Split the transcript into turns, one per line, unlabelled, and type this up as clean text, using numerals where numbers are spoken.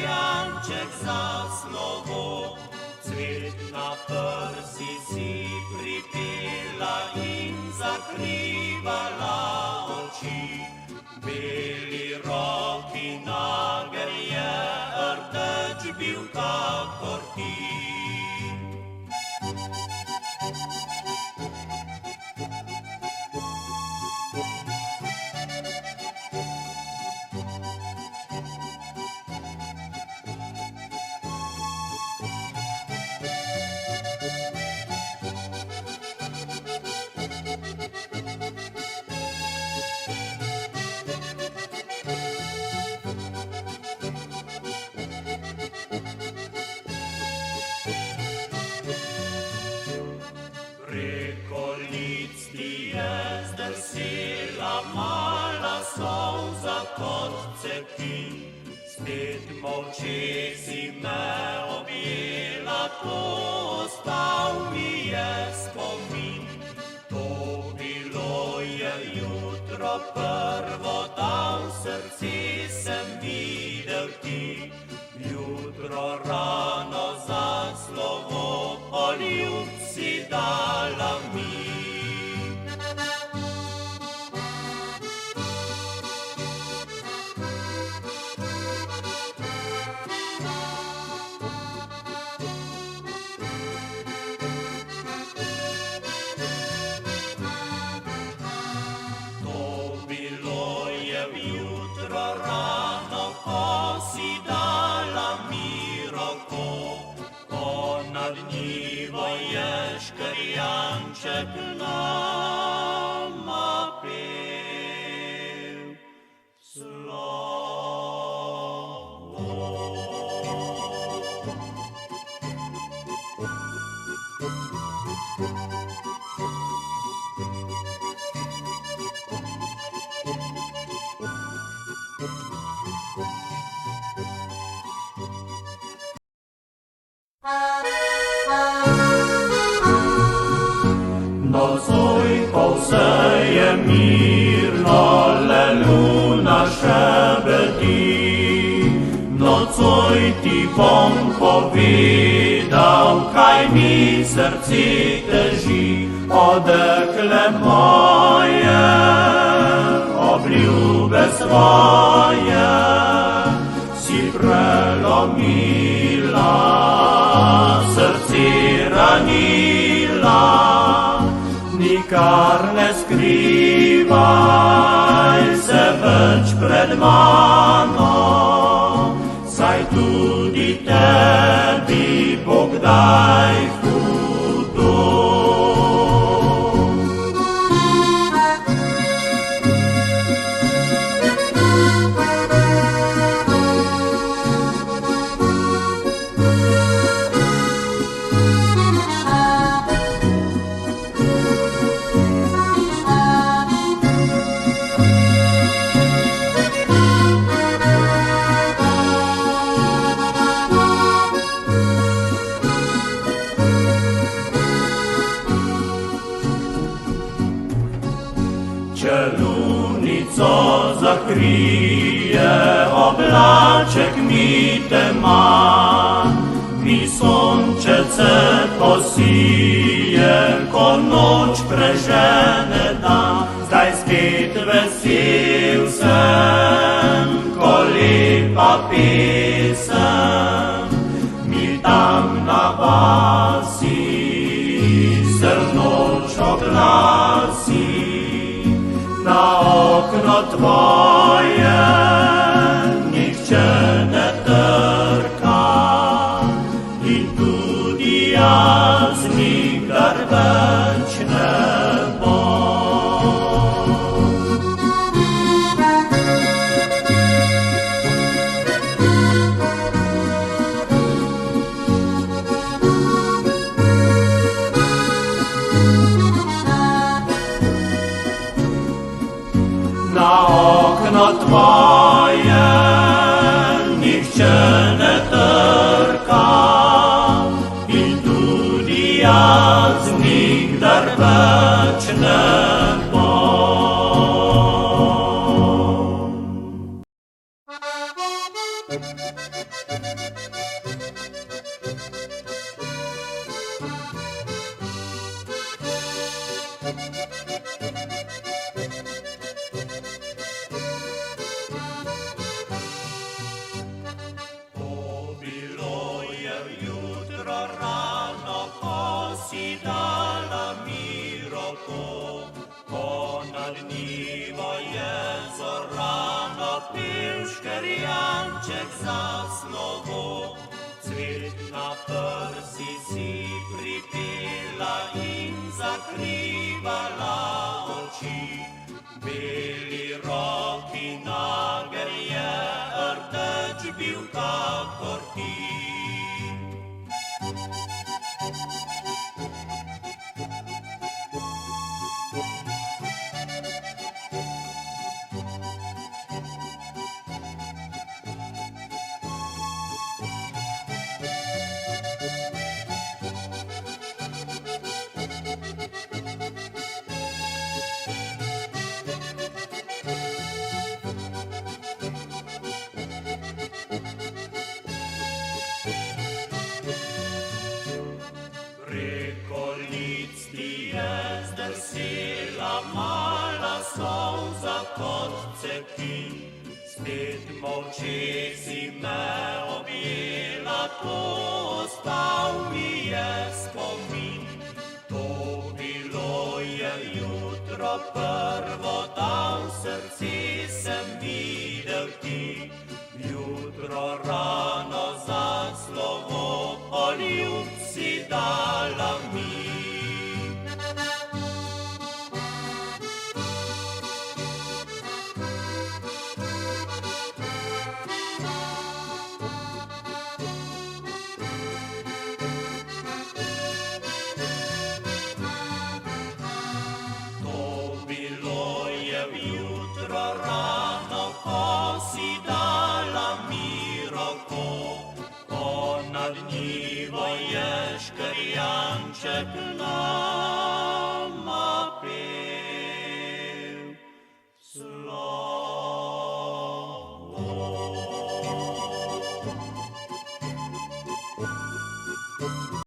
Janček za slovo, cvet na prsi si pripela in zakrivala oči. Beli roki nagelj je rdeč bil kakor ti. Preko lic ti je zdrsela mala solza kot cekin, spet molče si me objela, to ostal mi je spomin. To bilo je jutro prvo, da v srci sem videl ti. Jutro rano za slovo poljub si dala mi. To bilo je jutro rano, ko si dala mi roko, ko nad njivo je škrjanček nama pel slovo. Nocoj po vse je mirno, le luna šebedi. Nocoj ti bom povedal, kaj mi srci teži. O dekle moje, obljube svoje, si prelomila, srce ranila. Nikar ne skrivaj se več pred mano, saj tudi tebi bo kdaj hudo. Če lunico zakrije oblaček mi tema, mi sončece posije, ko noč prežene dan. Zdaj spet vesel sem, ko lepa pesem mi tam na vasi srnoč oglasi. Na okno tvoje nihče ne trka in tudi jaz nikdar več ne bom. Jutro rano, ko si dala mi roko, ponad njivo je zorano, pil škrjanček za slovo. Cvet na prsi si pripela in zakrivala oči, beli roki nager je rdeč bil kakor ti. Preko lic ti je zdrsela mala solza kot cekin, spet molče si me objela, to ostal mi je spomin. To bilo je jutro prvo, da v srci sem videl ti. Jutro rano za slovo, poljub si dala mi. To bilo je jutro rano, ko si dala mi roko, ponad njivo je škrjanček